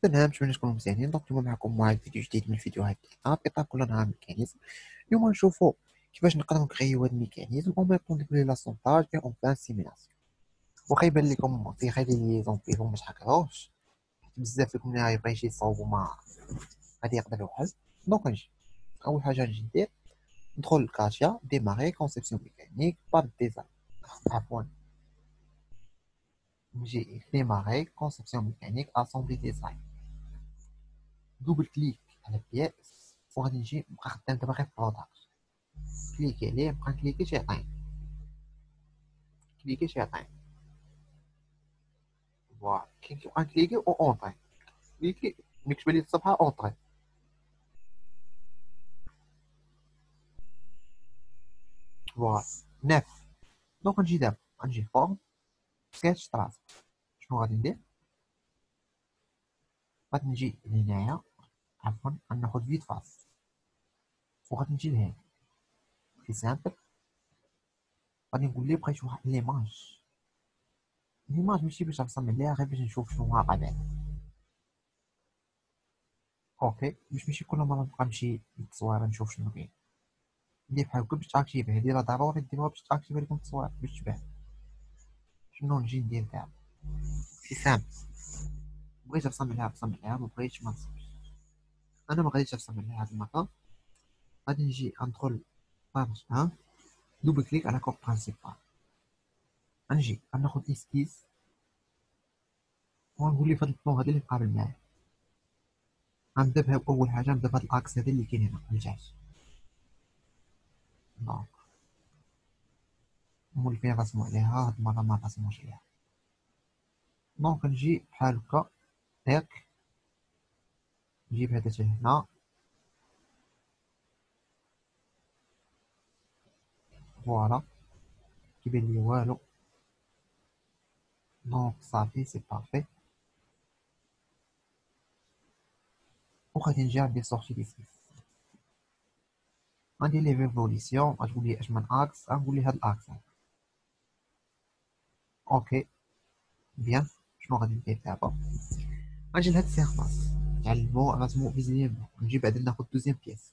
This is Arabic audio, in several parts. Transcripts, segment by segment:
تمام، نتمنى تكونوا مزيانين. اليوم معكم واحد فيديو جديد من الفيديوهات ديالنا بإطار كل نهار ميكانيزم. اليوم غنشوفوا كيفاش نقدروا نكريو هاد الميكانيزم او ميطون دو لا سونتاج اي اون بلان سيميلاسيون. واخا يبان لكم في غير لي زومبيرون ما تحكروش، بزاف فيكم اللي غيبغي يجي يصاوبوا ما غادي يقدر يوحل. دونك نجي اول حاجه نجي ندير، ندخل لكاشيا ديماري كونسيبسيون ميكانيك بار ديزاين. عفوا، نجي ديماري كونسيبسيون ميكانيك اسامبلي ديزاين، دوبل كليك على بياس وغادي نجي نبقى خدام دابا غير في برودكت. كليكي عليه، بقى كليكي شي عطيني، كليكي شي عطيني. فوالا كيبقى كليكي او اونطري، كليكي ملي كتبان لي الصفحه اونطري. فوالا ناف. دونك نجي دابا غنجي فورم سكيتش طراز. شنو غادي ندير؟ غادي نجي لهنايا، عفوا غناخد فيت فاس وغادي نجي لهنا في سامبل. غادي نقول ليه بغيت واحد ليماج. ليماج ماشي باش نرسم عليها، غير باش نشوف شنو واقع بعدا. اوكي، باش ماشي كل مره نبقى نمشي للتصويره نشوف شنو كاين. ندير بحال هكا باش تاكتيفي، هادي راه ضروري ديروها باش تاكتيفي لكم التصوير باش تبان. شنو نجي ندير دابا؟ سي سامبل، بغيت نرسم عليها رسم عليها، ما بغيتش ما نرسمش. انا ما غاديش نرسم عليها هاد المره. غادي نجي ندخل بارج دوبل كليك على كوب برينسيبال. غنجي غناخد اسكيز ونقول لي فهاد البلون هذا اللي مقابل معاه. غنبدا بها اول حاجه، نبدا بهاد الاكس هذا اللي كاين هنا لتحت. دونك مولفين رسمو عليها، هاد المره ما رسموش عليها. دونك نجي بحال هكا ياك، نجيب هذا حتى هنا. فوالا كيبان لي والو. دونك صافي سي بارفي. وغادي نجي عندي سورتي ديسكيس، غندير ليه ريفوليسيون. غتقول لي اش من اكس، غنقول ليه هاد الاكس هذا. اوكي بيان. شنو غادي ندير دابا؟ غنجي لهاد السيرفاس تاع المو رسمو فيزيبل. نجي بعدا ناخد دوزيام بياس،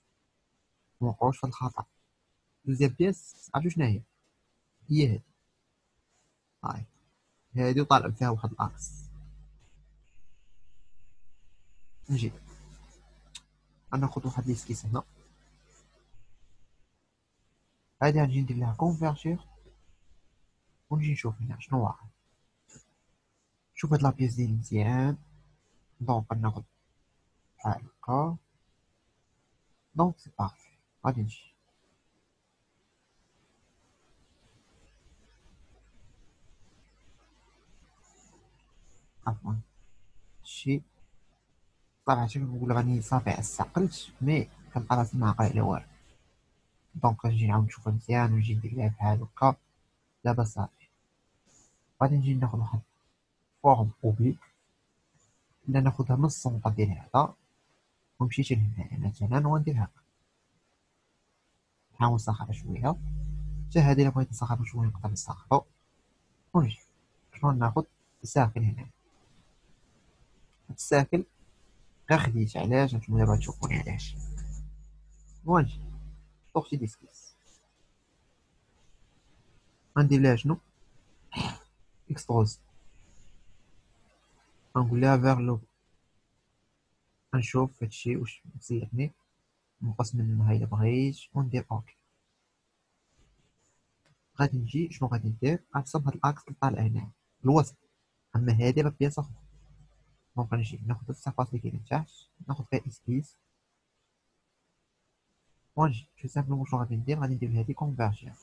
موقعوش في الخطا. دوزيام بياس عرفتو شنو هي؟ هي هادي، هاي هادي وطالع فيها واحد الاكس. نجي غناخد واحد ليسكيس هنا، هادي غنجي ندير لها كونفيرتير ونجي نشوف هنا شنو واقع. شوف هاد لابياس ديالي مزيان. دونك غناخد بحال هكا. دونك سي بارفي. غادي نجي عفوا شي صراحة كنقول راني صافي عسقلت، مي كنلقى راسي ما عاقل على والو. دونك غنجي نعاود نشوفها مزيان ونجي ندير ليها بحال هكا. دابا صافي. غادي نجي ناخد واحد فورم اوبليك، ولا ناخدها من السونطر ديال هذا ونمشي لهنايا مثلا وندير هكا. نحاول نسخرها شوية، حتى هادي الا بغيت نسخرها شوية نقدر نسخرها. ونجي شنو ناخد؟ ساكن هنا. هاد الساكن غير خديت، علاش؟ نتوما دابا تشوفوني علاش. ونجي سورتي ديسكيس، غندير ليها شنو؟ اكستروز. غنقول لها فيغ لو، غنشوف هادشي واش مزياني، نقص منها الا بغيت وندير اوكي. غادي نجي شنو غادي ندير؟ غنرسم هاد الاكس اللي طالع هنا الوسط، اما هادي راه بياسه اخرى. دونك غنجي ناخد السيرفاس اللي كاين تحت، ناخد فيها اسكيز ونجي تو سامبلومون شنو غادي ندير؟ غادي ندير هادي كونفيرجير.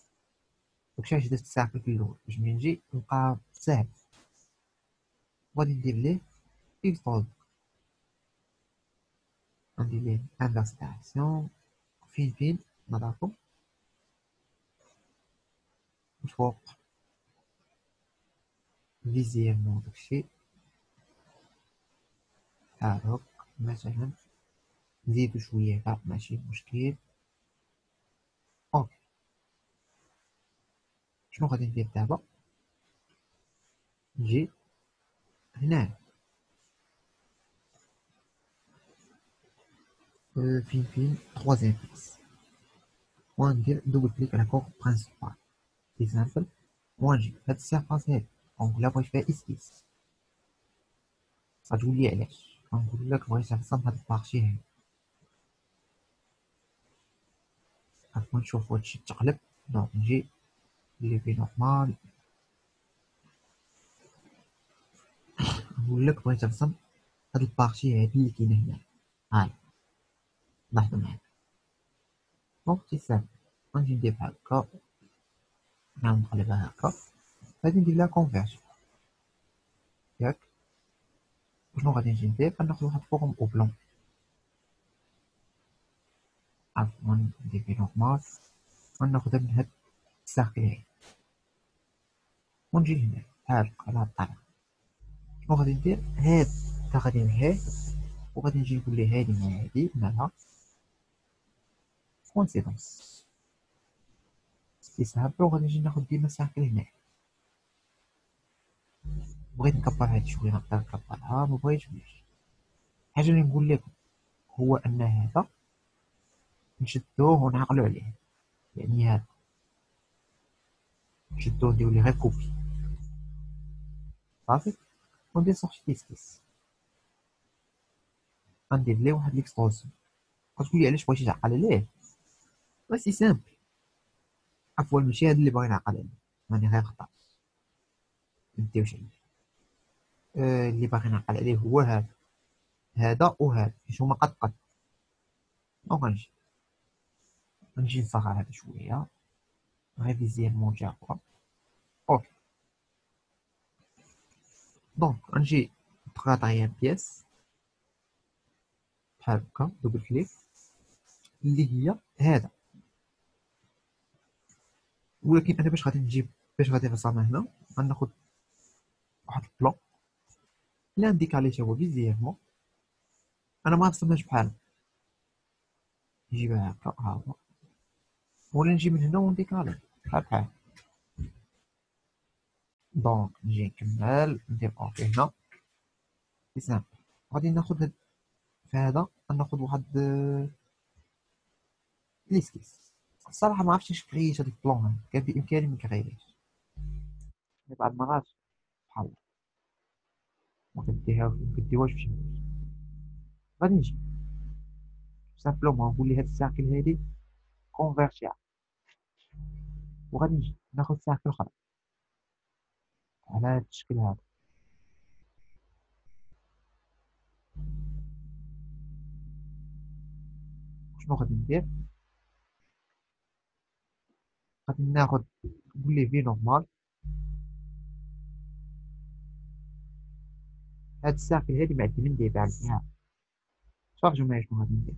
داكشي علاش درت الساكن في الاول باش ملي نجي نلقى ساهل. وغادي ندير ليه اكستروز، غندير ليه انفرسيتاسيون. فين نضربو الفوق فيزيالمون داكشي هاهوك. مثلا نزيدو شوية كاع ماشي مشكل. اوكي شنو غادي ندير دابا؟ نجي هنا فين troisième pièce وندير دوبل كليك على كوغ برينسيبال سي سامبل ونجي هاد السيرفاس هادي ونقولها بغيت فيها اسكيس غتقولي علاش غنقول لك بغيت نرسم هاد البارتي هادي عفوا نشوف هادشي تقلب دونك نجي ليفي نورمال نقول لك بغيت نرسم هاد البارتي هادي اللي كاينه هنا هاي لاحظوا معايا دونك سي سامبل غنجي ندير بحال هكا نعاود نقلبها هكا غادي ندير لها كونفيرجن ياك شنو غادي نجي ندير غناخد واحد فورم او بلون عفوا ندير في نورمال غناخدها من هاد الساقي هادي ونجي هنا بحال هكا على هاد الطريقة شنو غادي ندير هاد تا غادي نمحيه وغادي نجي نقول ليه هادي مع هادي مالها كونسيدونس سي سامبل وغادي نجي ناخد ديما ساقي هنايا بغيت نكبر هادي شويه نقدر نكبرها مبغيتش الحاجه اللي نقول لكم هو ان هذا نشدوه ونعقلو عليه يعني هذا نشدوه نديرو ليه غير كوبي صافي وندير سورتي ديسكيس غندير ليه واحد ليكستروزيون كتقولي علاش بغيتي تعقل عليه سي سامبل عفوا ماشي هذا اللي باغي نعقل عليه راني غير خطا مديوش عليه اللي باغي نعقل عليه هو هذا وهذا حيت هما قد دونك غنجي نصغر هذا شويه ريفيزيونمون جا هو اوكي دونك غنجي تغاطايا بياس بحال هكا دوبل كليك اللي هي هذا ولكن انا باش غادي نرسمها هنا غناخد واحد البلون اللي غنديكالي هو فيزيونمون انا ما رسمهاش بحال نجيبها هكا ها هو ولا نجي من هنا ونديكالي بحال دونك نجي نكمل ندير اوكي هنا سي سامبل غادي ناخد هاد في هذا غناخد واحد ليسكيس الصراحه ما عرفتش كيفاش هاد البلون هذا كان بامكاني ما كنغيريش بعض المرات بحال ما كديوهاش بشي غادي نجي سامبلومون نقول لي هاد الساكل هادي كونفيرتيها وغادي نجي ناخد ساكل اخرى على هاد الشكل هذا شنو غادي ندير غادي ناخد نقول ليه في نورمال هاد الساكل هادي ما عندي من نديرها فيها شارجو معايا شنو غادي ندير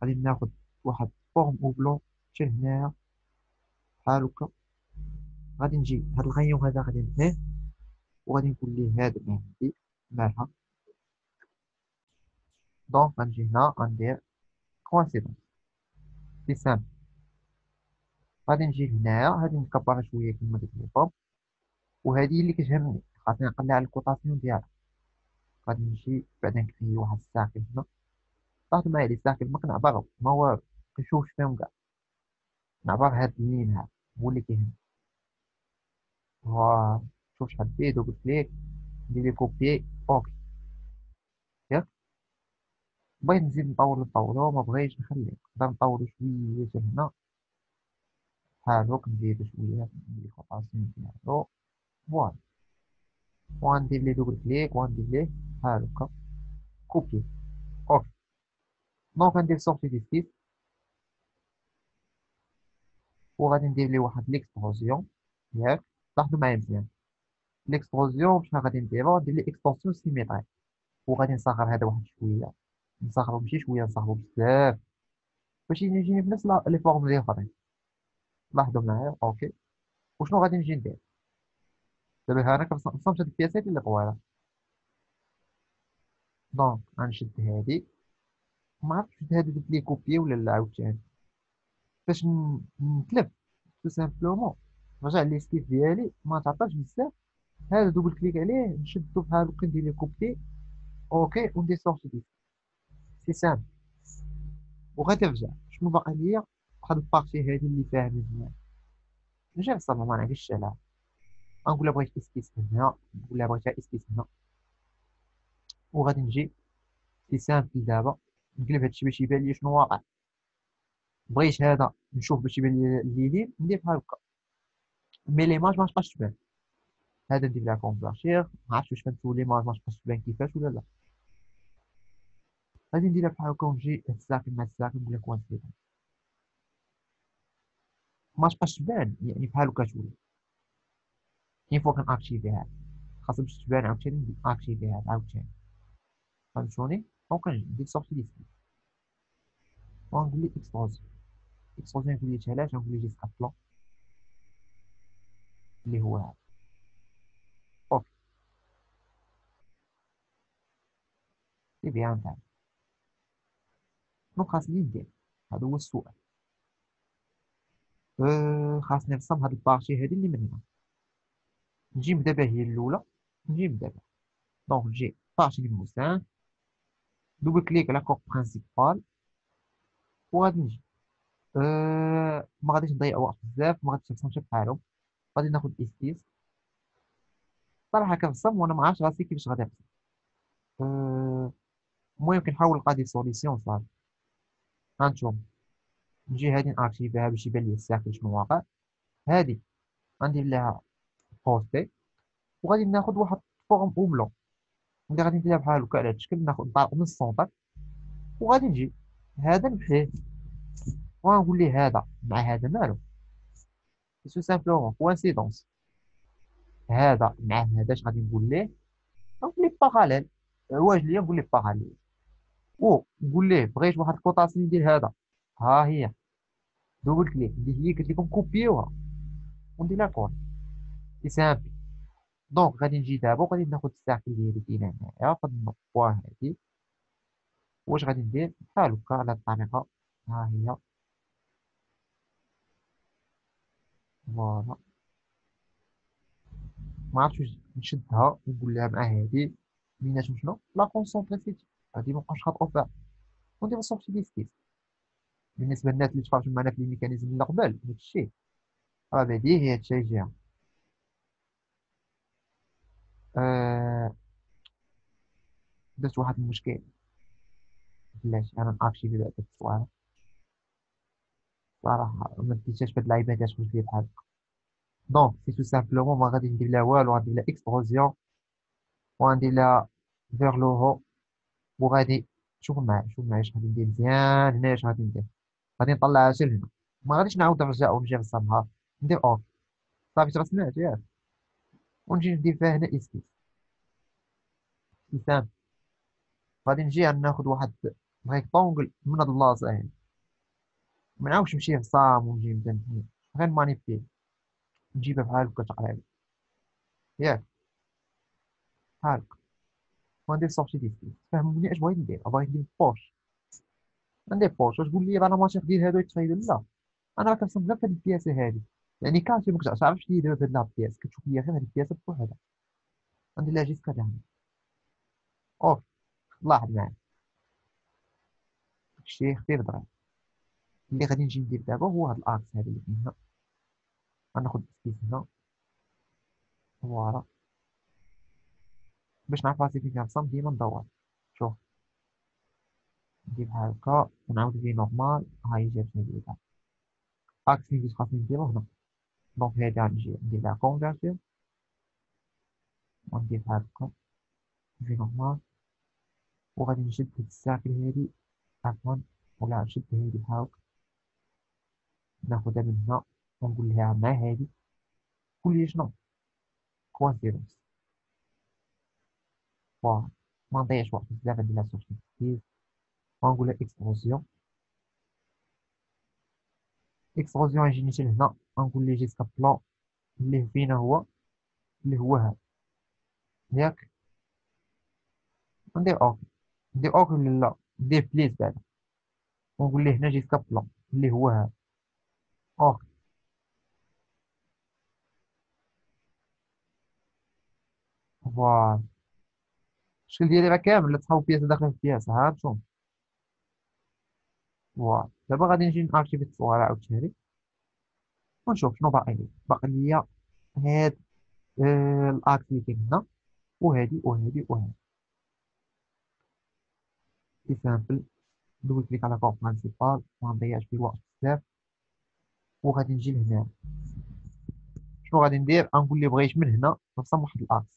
غادي ناخد واحد فورم او بلون حتى هنايا بحال هكا غادي نجي هاد الغيون هذا غادي نبنيه وغادي نقول ليه هذا ما عندي مالها دونك غنجي هنا غندير كوانسيدونس سي سامبل غادي نجي هنايا غادي نكبرها شويه كما قلت لكم وهذه اللي كتهمني خاصني نقلع على الكوطاسيون ديالها غادي نجي بعدا نكري واحد الساكن هنا لاحظوا معايا لي الساكن ما كنعبر ما والو كنشوفش فيهم كاع نعبر هاد اللين هذا هو اللي كيهم فوالا شوف شحال فيه دوبل كليك ندير ليه كوبي اوكي ياك بغيت نزيد نطولو ما بغيتش نخليه نقدر نطولو شويه حتى هنا بحال هاك نزيدو شويه ندير كوطاسيون ديالو فوالا وغندير ليه دوبل كليك وغندير ليه بحال هكا كوبي اوكي دونك غندير سورتي ديسكيس وغادي ندير ليه واحد ليكستروزيون ياك لاحظوا معايا مزيان ليكستروزيون شنو غادي نديرو ندير ليه اكستونسيون سيميتريك وغادي نصغر هذا واحد شويه نصغرو ماشي شويه نصغرو بزاف باش يجيني بنفس لي فورم ديال الاخرين لاحظوا معايا اوكي وشنو غادي نجي ندير دابا ها انا كنصمت هاد البياسات اللي طويله دونك غنشد هادي ما عرفتش نشد هادي درت ليه كوبي ولا لا عاوتاني باش نتلف تو سامبلومون رجع لي سكيت ديالي ما تعطاش بزاف هذا دوبل كليك عليه نشدو بحال هكا ندير ليه كوبي اوكي وندير سورتي ديال سي سامبل وغادي نرجع شنو باقي ليا. هاد البارتي هادي اللي فيها مزيان نجي نصاوبها، ما نعقلش عليها. غنقول لها بغيت اسكيس هنا، نقول لها بغيتها اسكيس هنا، وغادي نجي سي سامبل دابا نقلب هادشي باش يبان لي شنو واقع. بغيت هذا نشوف باش يبان لي الليلين ندير بحال هكا، مي ليماج ما تبقاش تبان. هذا ندير لها كونفرتير، ما عرفتش واش فهمتوا ليماج ما تبقاش تبان كيفاش ولا لا. غادي نديرها بحال هكا ونجي الساكن مع الساكن نقول لك وانسيت ما تبقاش تبان، يعني بحال هكا تولي. كاين فوا كنأكتيفيها خاصها باش تبان عاوتاني نأكتيفيها عاوتاني، فهمتوني. دونك ندير سورتي ليست ونقول لي اكسبوز. اكسبوز نقول لي علاش، نقول لي جيسكا بلون اللي هو هذا. اوكي سي بيان تاع شنو خاصني ندير، هذا هو السؤال. خاصني نرسم هاد البارتي هادي اللي من هنا، نجي دابا هي الاولى، نجي دابا دونك نجي بارتي نيميرو 5، دوبل كليك على كوب برينسيبال وغادي نجي. ما غاديش نضيع وقت بزاف، ما غاديش نرسم حتى بحالهم. غادي ناخد اسكيز. صراحة كنرسم وانا ما عرفتش راسي كيفاش غادي نرسم. أه المهم كنحاول نلقى دي سوليسيون صافي. هانتوما نجي هادي ناكتيفيها باش يبان لي الساكن شنو واقع. هادي غندير لها بوستي، وغادي ناخد واحد فورم اوبلون اللي غادي نديرها بحال هكا على هاد الشكل، ناخد نطلق من السونتر وغادي نجي هذا نمحيه وغنقول ليه هذا مع هذا مالو، سو سامبلومون كوانسيدونس. هذا مع هذا اش غادي نقول ليه، نقول ليه باراليل، واش ليا نقول ليه باراليل. نقول ليه بغيت واحد الكوطاسي ندير هذا، ها هي دوبل كليك اللي هي قلت لكم كوبيوها وندير لها كول. سي سامبل. دونك غادي نجي دابا وغادي ناخد الساكن ديالي كاينه هنايا فهاد النقطة هادي. واش غادي ندير بحال هكا على الطريقة، ها هي فوالا. ما عرفتش واش نشدها ونقول لها مع هادي بيناتهم شنو لا كونسونتريسيتي، هادي مبقاش خاطئو فيها وندير سورتي ديسكيس. بالنسبة للناس اللي تفرجوا معنا في الميكانيزم اللي قبل هادشي راه بديهي، هادشي يجيها. آه درت واحد المشكل، بلاش انا نارشيفي بعدا التصوير. صراحة ما ديتهاش في هاد اللعيبة كتخرج لي بحال هكا. دونك سي تو سامبلومون ما غادي ندير لها والو، غندير لها اكسبلوزيون وغندير لها فيغ لو هو. وغادي شوف معايا اش غادي ندير مزيان هنا، اش غادي ندير. غادي نطلعها حتى لهنا، ما غاديش نعاود نرجع ونجي نرسمها. ندير اوف صافي ترسمات ياك، ونجي ندير فيها هنا اسكيز مثال. غادي نجي ناخد واحد ريكتونغل من هاد البلاصة هادي، ما نعاودش نمشي رسام ونجي نبدا غير مانيبيل، نجيبها بحال هكا تقريبا ياك بحال هكا. وندير سورتي ديسكيز. فهموني اش بغيت ندير، بغيت ندير بوش. ندير بوش واش تقول لي راه ماشي دير هادو يتخيلوا لا، انا راه كنرسم غير في هاد البياسه هادي. يعني كانتي ما كتعرفش لي دابا بهاد البياس، كتشوف لي غير هاد البياسه بوحدها. غندير لها جيسكا هنا اوف. لاحظ معايا داكشي خفيف ظريف. اللي غادي نجي ندير دابا هو هاد الاكس هذا اللي هنا، غناخد سكيس هنا فوالا. باش نعرف راسي فين كنرسم ديما ندور. شوف ندير بحال هكا ونعاود لي نورمال، ها هي جاتني ليا اكس اللي خاصني نديرو هنا. دونك هادي غنجي ندير لها كونفيرتير وندير بحال هكا نجي نورمال. وغادي نشد هاد الساكن هادي عفوا، ولا نشد هادي بحال هكا ناخدها من هنا ونقول لها مع هادي قول لي شنو كوانسيدونس. فوالا ما نضيعش وقت بزاف ندير لها سورتي كتير ونقول لها اكسبلوزيون. اكسبلوزيون يجيني حتى لهنا غنقول ليه جيسكا بلون اللي فينا هو اللي هو هذا ياك. ندير اوكي، ندير اوكي ولا لا ندير بليز بعدا ونقول ليه هنا جيسكا بلون اللي هو هذا اوكي. فوالا الشكل ديالي راه كامل تصاوب بياسه داخل في بياسه، ها نتوما فوالا دابا غادي نجي نارشيفي التصويره عاوتاني ونشوف شنو باقي لي. باقي لي هاد الاكس اللي كاين هنا وهادي وهادي وهادي. سي سامبل، دوبل كليك على كور برينسيبال ما نضيعش فيه الوقت بزاف. وغادي نجي لهنا، شنو غادي ندير؟ غنقول ليه بغيت من هنا نرسم واحد الاكس.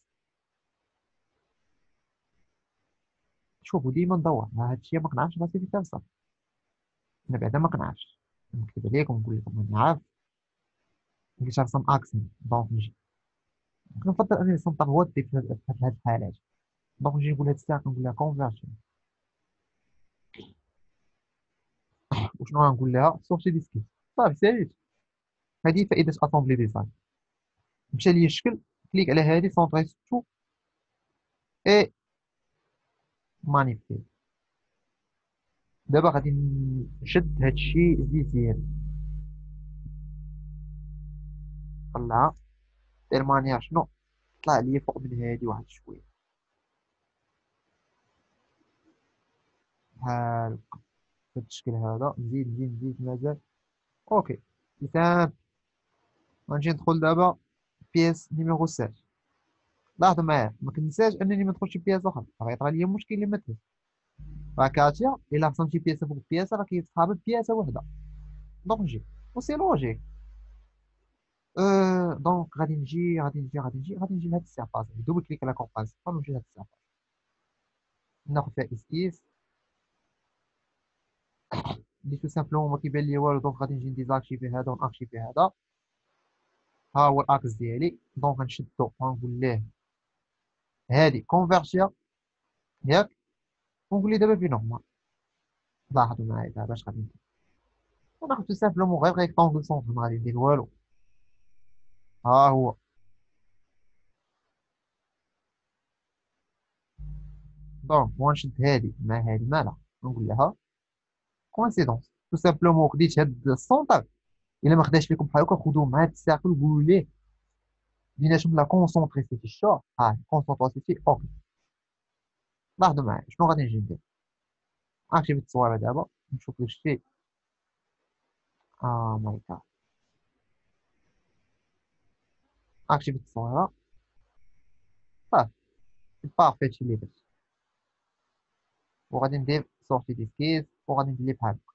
شوفوا ديما ندور هادشي ما كنعرفش راسي كيف كنرسم. انا بعدا ما كنعرفش نكتب عليكم ونقول لكم ماني عارف. بغيت نرسم اكس دونك نجي كنفضل انني نرسم طابوات في هاد الحالات. دونك نجي نقول هاد الساعه كنقول لها كونفرجن. وشنو غنقول لها؟ سورتي دي سكيل. صافي ساليت. هذه فائده اسامبلي ديزاين. مشى لي الشكل، كليك على هذه سونطري تو اي مانيبيل. دابا غادي نشد هادشي مزيان، طلعها دير مانيير شنو طلع لي فوق من هادي واحد شويه بحال هاد الشكل هذا. نزيد نزيد نزيد مازال اوكي. مثال غنجي ندخل دابا بياس نيميرو 7. لاحظوا معايا ما كنساش انني ما ندخلش بياس اخرى، راه يطرى لي مشكل اللي مثل راه كاتيا الا رسمتي بياسه فوق بياسه راه كيتقابل بياسه وحده. دونك نجي وسي لوجيك. دونك غادي نجي لهاد السيرفاس، دوبل كليك على كومباس ونمشي لهاد السيرفاس ناخذ فيها اسكيس اللي تو سامبلومون ما كيبان لي والو. دونك غادي نجي نديزاكتيفي هذا وناكتيفي هذا. ها هو الاكس ديالي. دونك غنشدو ونقول ليه هادي كونفيرتيا ياك، ونقول ليه دابا في نورمال. لاحظوا معايا دابا اش غادي ندير؟ وناخذ تو سامبلومون غير ريكتونغل سونتر، ما غادي ندير والو. ها هو دونك ونشد هادي مع هادي مالها ونقول لها كوانسيدونس. تو سامبلومون خديت هاد السونتر. الا ما خداش لكم بحال هكا خذوه مع هاد الساقل وقولوا ليه بيناتهم لا كونسونطري في الشهر. ها كونسونطري في اوكي. لاحظوا معايا شنو غادي نجي ندير. اكتيفي التصويره دابا نشوف واش فيه. ماي جاد. اكتيفي التصويره صافي بارفي هادشي اللي درت. وغادي ندير سورتي ديسكيز وغادي ندير ليه بحال هكا.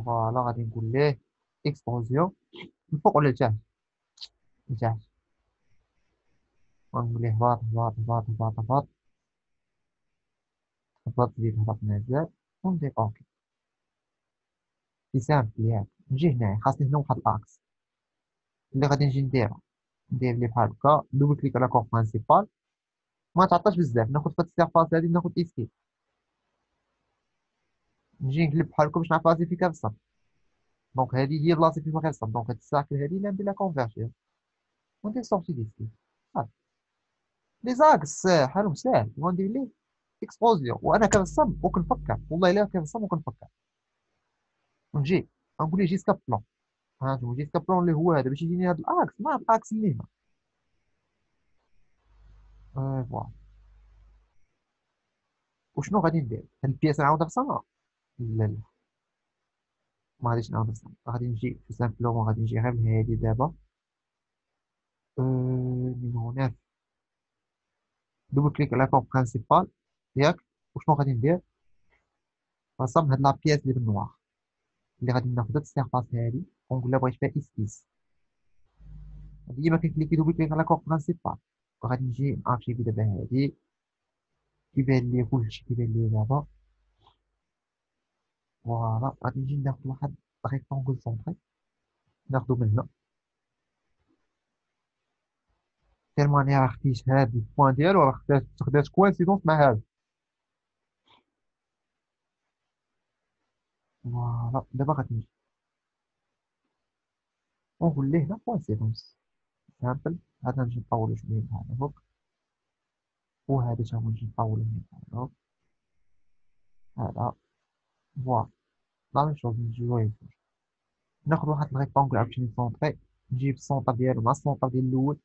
فوالا غادي نقول ليه اكسبوزيون من فوق ولا لتحت؟ لتحت. غنقول ليه هبط هبط هبط هبط هبط هبط زيد هبط مازال وندير اوكي. سي سامبل ياك. نجي هنايا خاصني هنا واحد الاكس اللي غادي نجي نديرها. ندير ليه بحال هكا دوبل كليك على كور برينسيبال. ما تعطاش بزاف ناخد في هاد السيرفاس هادي ناخد اسكيب. نجي نقلب بحال هكا باش نعرف راسي فين كنرسم. دونك هادي هي بلاصتي فين كنرسم. دونك هاد الساكل هادي اللي ندير لها كونفيرجي وندير سورتي ديسكيب. صافي لي زاكس حالهم ساهل. وندير ليه اكسبوزيون وانا كنرسم وكنفكر والله الا كنرسم وكنفكر. ونجي غنقول ليه جيسكا بلون. هانتوما جيسكا بلون اللي هو هذا باش يجيني هاد الاكس مع هاد الاكس اللي هنا. فوالا. وشنو غادي ندير؟ هاد البياس نعاود نرسمها؟ لا لا ما غاديش نعاود نرسم. غادي نجي تو سامبلومون غادي نجي غير لهادي دابا. من هنا دوبل كليك على كور برينسيبال ياك. وشنو غادي ندير؟ نرسم هاد لابياس اللي بالنوار اللي غادي ناخد هاد السيرفاس هادي ونقول لها بغيت فيها اسكيس. ديما كنكليكي دوبل كليك على كور برينسيبال وغادي نجي نارشيفي دابا هادي. كيبان لي كلشي كيبان لي دابا. فوالا غادي نجي ناخد واحد ريكتونغل سونطري ناخدو من هنا. تير مانيير خديت هاد البوان ديالو راه خدات كوانسيدونس مع هذا. فوالا دابا غادي نجي ونقول ليه هنا كوانسيدونس سامبل. هذا نجي نطولو شويه بحال هكا وهذا تا هو نجي نطولو بحال هكا. هذا فوالا لا ميم شوز نجيو ناخد واحد الريكتونغل عاوتاني سونطري. نجيب السونطر ديالو مع السونطر ديال الاول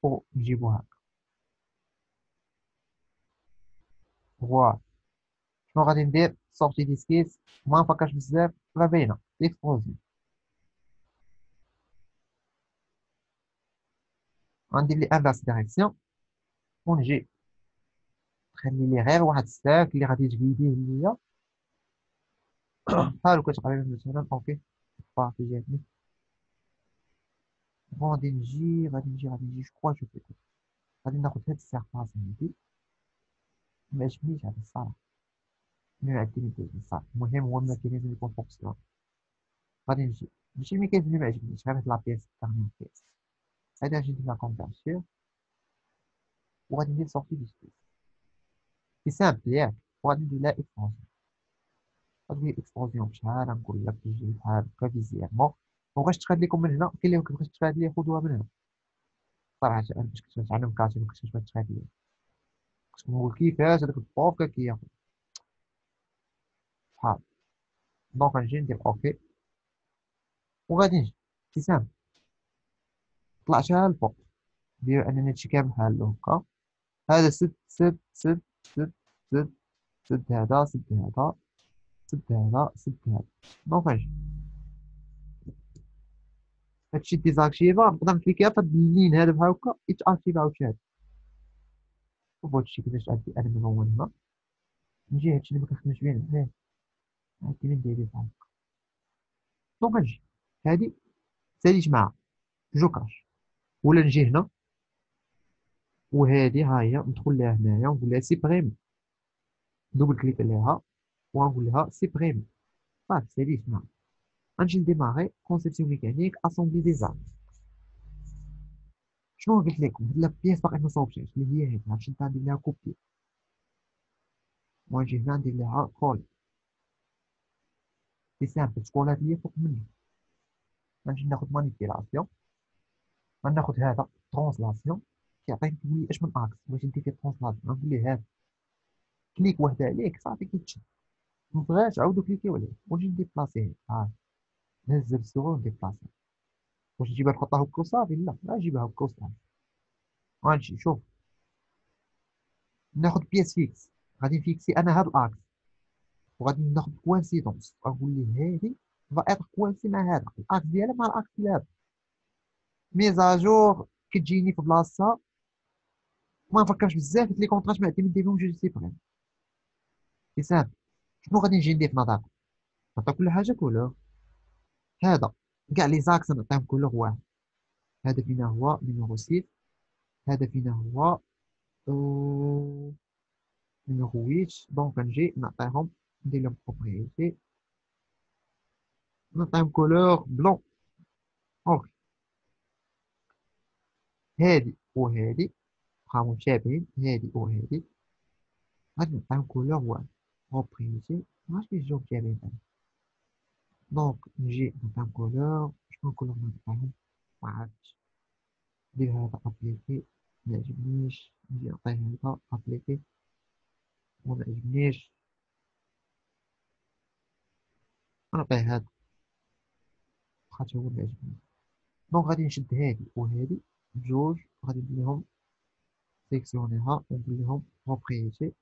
ونجيبو هكا. فوالا شنو غادي ندير؟ سورتي ديسكيت ما نفكرش بزاف راه باينه اكسبلوزيون. غندير لي انفاس ديريكسيون ونجي نخلي لي غير واحد الساك اللي غادي تجبيديه ليا بحال هكا تقريبا مثلا. اوكي بارتي جاتني. غادي نجي شكون شوف غادي ناخد هاد السيرفاس هادي معجبنيش هاد الصراحة. ميعجبنيش الصراحة. المهم هو الميكانيزم يكون فونكسيون. غادي نجي ماشي الميكانيزم اللي معجبنيش غير هاد لابيس كارنيو بيس. غادي نجي ندير لا كونفيرسيون وغادي ندير سورتي دو سبيس. سي سامبل ياك. وغادي ندير لها اكسبونسيون. غادي ندير اكسبونسيون بشحال غنقول لك تجي بحال هكا فيزيالمون. مبغاش تخاد لكم من هنا كاين اللي مبغاش تخاد ليا خدوها من هنا صراحة. أنا فاش كنت كنتعلم كاتي مكنتش كنت تخاد ليا كنت كنقول كيفاش هذاك البروف كياخد بحال. دونك غنجي ندير اوكي وغادي نجي سي سامبل. طلعتها الفوق دير انني هادشي كامل بحال هكا. هذا سد سد سد سد سد سد هذا سد هذا سد هذا سد هذا. دونك غنجي هادشي ديزاكتيفا نقدر نكليكيها في هاد اللين هذا بحال هكا يتاكتيفا عاوتاني. شوف هادشي كيفاش عندي انا من هو هنا. نجي هادشي اللي مكنخدمش بيه هنا هادي ندير بحال هكا. دونك غنجي هادي ساليت معاها جوكاش ولا نجي هنا وهادي ها هي ندخل لها هنايا ونقول لها سيبريم. دوبل كليك عليها ونقول لها سيبريم. صافي ساليت معاها. غنجي نديماغي كونسيبسيون ميكانيك اسومبلي دي زارم. شنو قلت لكم هاد لابيس باقي ما صوبتهاش اللي هي هادي غنشدها ندير لها كوبي ونجي هنا ندير لها كول. سي سامبل تكولات ليا فوق مني. غنجي ناخد مانيبيلاسيون غناخد هذا ترونسلاسيون كيعطيني كيقول لي اش من اكس باش ندير فيه ترونسلاسيون. غنقول ليه هذا كليك واحده عليك صافي كيتشد. مبغاش عاودو كليكيو عليه ونجي نديبلاسيه. ها نهز بالسرور نديبلاسيه. واش نجيبها نحطها هكا وصافي؟ لا نجيبها هكا وصافي. غنمشي شوف ناخد بياس فيكس. غادي نفيكسي انا هاد الاكس وغادي ناخد كوانسيدونس غنقول ليه هادي فا اتر كوانسي مع هذا الاكس ديالها مع الاكس ديال هذا. ميزاجور كتجيني في بلاصتها ما نفكرش بزاف لي كونطراش معدي ندير لهم جوج سيبريم. سي سامبل. شنو غادي نجي ندير في نظرك؟ نعطي كل حاجه كولور. هذا كاع لي زاكس نعطيهم كولور واحد. هذا فينا هو نيميرو 6. هذا فينا هو نيميرو 8. دونك نجي نعطيهم ندير لهم بروبريتي نعطيهم كولور بلون. اوكي هادي وهادي بقاو متشابهين. هادي وهادي غادي نعطيهم كولور واحد بروبريتي ماعرفتش كيفاش جاو متشابهين. دونك نجي نعطيهم كولور. شنو الكولور اللي نعطيهم؟ معرفتش. ندير هذا ابليكي معجبنيش. نجي نعطيه هذا ابليكي ومعجبنيش. نعطيه هذا خاطر هو معجبني. دونك غادي نشد هادي وهادي بجوج غادي ندير لهم سيليكسيونيها وندير لهم بروبريتي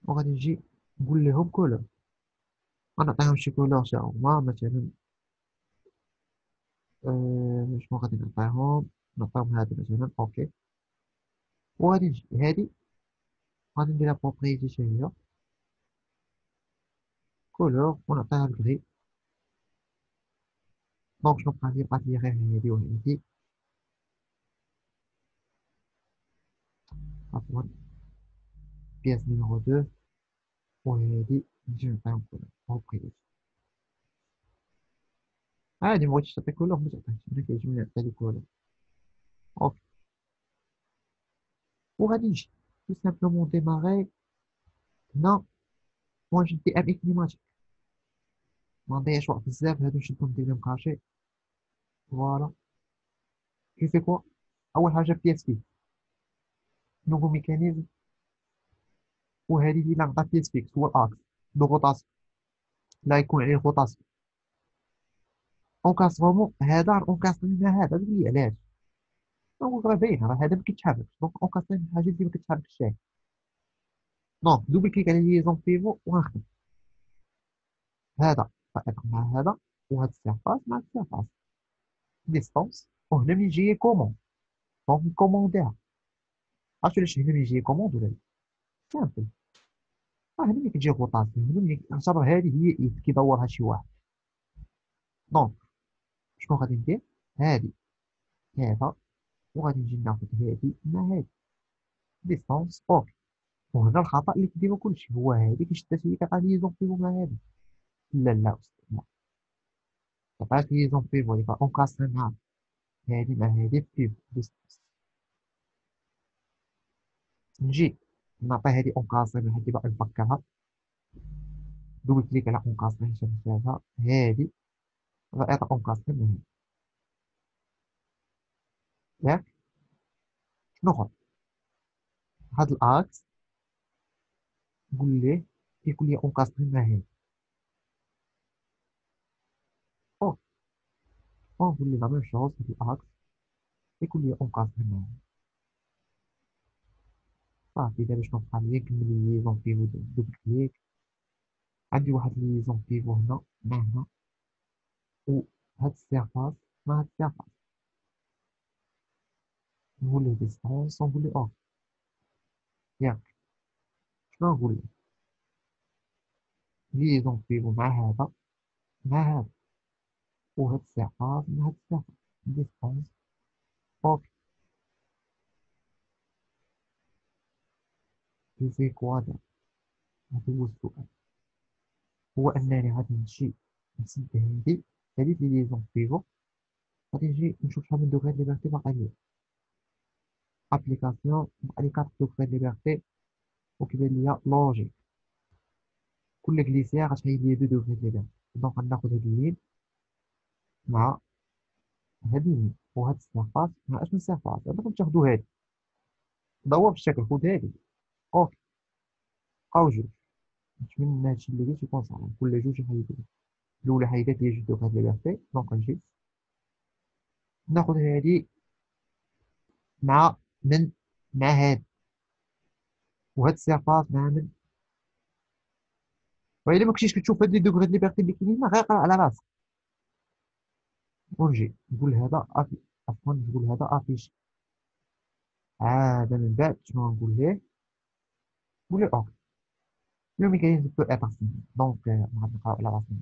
وغادي نجي نقول لهم كولور. غنعطيهم شي كولور تا هما مثلا شنو غادي نعطيهم هذا مثلا. اوكي وغادي نجي هادي غادي نديرها بروبريتي حتى هي كولور ونعطيها الغري. دونك شنو بقات لي غير هادي وهادي عفوا بياس نيميرو 2 وهادي نجي نعطيهم كولور بروبريتي. عادي مبغيتش تعطي كولور ما تعطيش انا كيعجبني نعطي لي كولور. اوكي وغادي نجي تو سامبلومون ديماغي هنا ونجي ندي ام اي كليماتيك. ما نضيعش وقت بزاف هادو نشدهم ندير لهم كاشي. فوالا جو في كوا اول حاجه بياس فيكس نوفو ميكانيزم وهادي اللي نعطى بياس فيكس هو الاكس دو روتاسيون لا يكون عليه روتاسيون. اونكاسترومون هذا اونكاستري مع هذا تقول لي علاش؟ هو راه باين راه هذا ما كيتحركش دونك اونكاستري الحاجه اللي ما كتحركش. دونك دوبل كليك على ليزون بيفو وغنخدم هذا فائق مع هذا، وهاد السيرفاس مع السيرفاس ديستونس. وهنا ملي يجي كوموند دونك نكومونديها. عرفتو علاش هنا ملي يجي كوموند ولا لا؟ سامبل. هنا ملي كتجي غوطاسيون، هنا ملي اعتبر هادي هي ايد كيدورها شي واحد. دونك شنو غادي ندير؟ هادي هذا، وغادي نجي ناخد هادي مع هادي ديستونس اوكي. وهنا الخطأ اللي كيديرو كلشي هو هادي كيشدها هي كتعطي ليزون بيفو مع هادي. لا لا أستاذ، لا، مكتعطيهاش ليزون بيفو، يبقى اونكاستري مع هادي مع هادي بيفو ديستونس. نجي نعطي هادي اونكاستري مع هادي، باقي نفكرها. دوبل كليك على اونكاستري باش نشوفها هادي، غنعطي اونكاستري مع هادي. ياك شنو خد هاد الاكس، نقول ليه كيكون لي اونكاستري مع هادي. او نقول ليه لا ميم شوز، هاد الاكس كيكون لي اونكاستري مع هادي. صافي دابا شنو بقى ليا؟ نكمل ليزون بيفو دوبل كليك. عندي واحد ليزون بيفو هنا مع هنا، وهاد السيرفاس مع هاد السيرفاس. نقول ليه ديستونس ونقول ليه اوك. ياك شنو نقول ليه؟ ليزون بيفو مع هذا مع هذا، وهاد السيرفاس مع هاد السيرفاس ديستونس اوك. في كوادر. هذا هو السؤال، هو انني غادي نمشي نسد هادي، هادي لي ليزون بيفو. غادي نجي نشوف شحال من دوغري ليبرتي باقي ليا. ابليكاسيون باقي لي 4 دوغري ليبرتي، وكيبان ليا لوجيك كل كليسيا غتحيد لي 2 دوغري ليبرتي. دونك غناخد هاد اللين مع هاد اللين، وهاد السيرفاس مع اشنو السيرفاس. دابا غنتاخدو هادي، دور في الشكل، خد هادي اوكي. بقاو جوج. نتمنى هادشي اللي قلت يكون صحيح، كل جوج يحيدو. الأولى حيدات لي جوج دوغري ليبرتي، دونك نجي ناخد هادي مع من مع هاد، وهاد السيرفاس مع من. وإلا ما كنتيش كتشوف هاد لي دوغري د ليبرتي اللي كاينين غير قرا على راسك. ونجي نقول هذا افي، عفوا نقول هذا افيش. عاد من بعد شنو نقول ليه؟ نقول ليه اوكي. لو ميكانيزم بو ايتر سيمبل، دونك غادي نقراو على راسنا.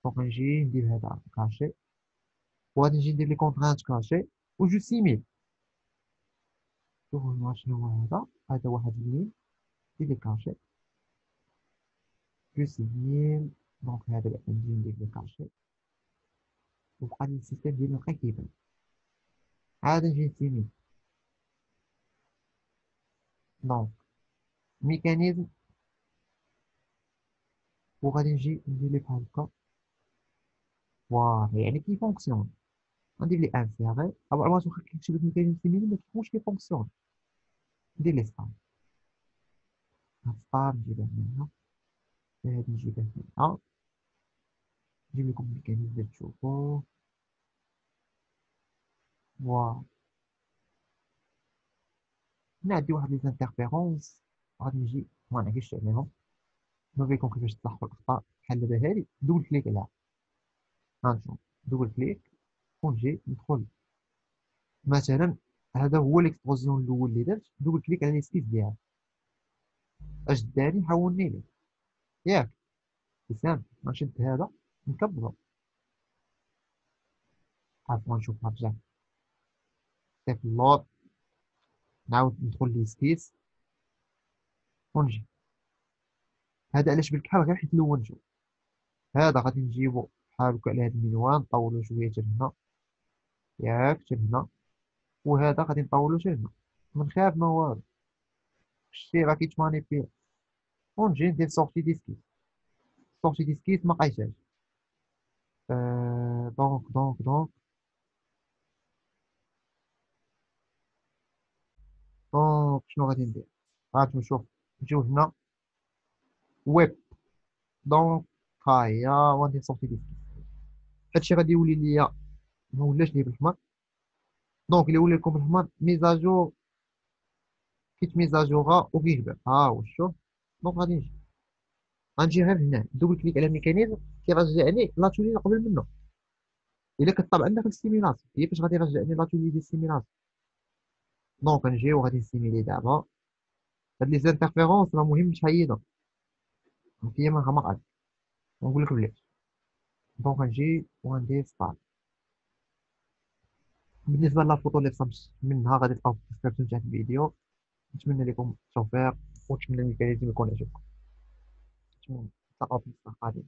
دونك نجي ندير هذا كاشي، وغادي نجي ندير لي كونترانت كاشي وجو سيميل. شوف هنا شنو هو هذا. هذا واحد اللين ندير لي كاشي جو سيميل. دونك هذا بعد نجي ندير لي كاشي، وبقى لي السيستم ديالي بقى كيبان. عاد نجي نسيميل. دونك ميكانيزم، وغادي نجي ندير ليه بحال هكا. فوالا يعني كيفونكسيون. غندير لي انسيغي، او واش واخا كيكتب لك ميكانيزم سيميلي ما كيكونش كيفونكسيون. ندير لي ستار. هاد ستار نجيبها هنا، هادي نجيبها هنا. نجيب لكم الميكانيزم باش تشوفوه. فوالا هنا عندي واحد لي زانترفيرونس، غادي نجي ما نعكسش عليهم. نوريكم كيفاش تصلحوا الاخطاء. بحال دابا هادي دوبل كليك عليها، غنشوف دوبل كليك ونجي ندخل. مثلا هذا هو ليكسبوزيون الاول اللي درت، دوبل كليك على ليسكيز ديالها، اش داني حولني ليه. ياك سامبل. نشد هذا نكبرو. عفوا نشوف نرجع سيف اللود، نعاود ندخل ليسكيز ونجي. هذا علاش بالكحل غير حيت لونتو. هذا غادي نجيبو بحال هكا على هاد المنوال، نطولو شويه حتى لهنا. ياك حتى لهنا. وهذا غادي نطولو حتى لهنا. من خاف ما والو، شتي راه كيتمانيبيلا. ونجي ندير سورتي ديسكيت. سورتي ديسكيت ما قايتهاش. دونك شنو غادي ندير؟ غادي نشوف، نجيو هنا ويب. دونك ها هي، وغادي نصوتي ديسكيت. هادشي غادي يولي ليا ما ولاش لي بالحمر. دونك إلا ولا لكم بالحمر ميزاجور كيتميزاجوغا وكيكبر ها هو شوف. دونك غادي نجي غنجي غير هنا دوبل كليك على الميكانيزم كيرجعني لاتولي اللي قبل منه. الا كطلب عندك السيميلاسيون هي فاش غادي يرجعني لاتولي ديال السيميلاسيون. دونك نجيو غادي نسيميلي دابا. هاد لي زانترفيرونس راه مهم تحيدهم هي ما غمق. ونقول لك بلاتي دونك غنجي وغندير ستارت. بالنسبه للفوطو اللي خصها منها غادي تلقاو في الديسكريبشن تاع الفيديو. نتمنى لكم التوفيق ونتمنى الميكانيزم يكون عجبكم. نتمنى نتلاقاو في الحلقه القادمه.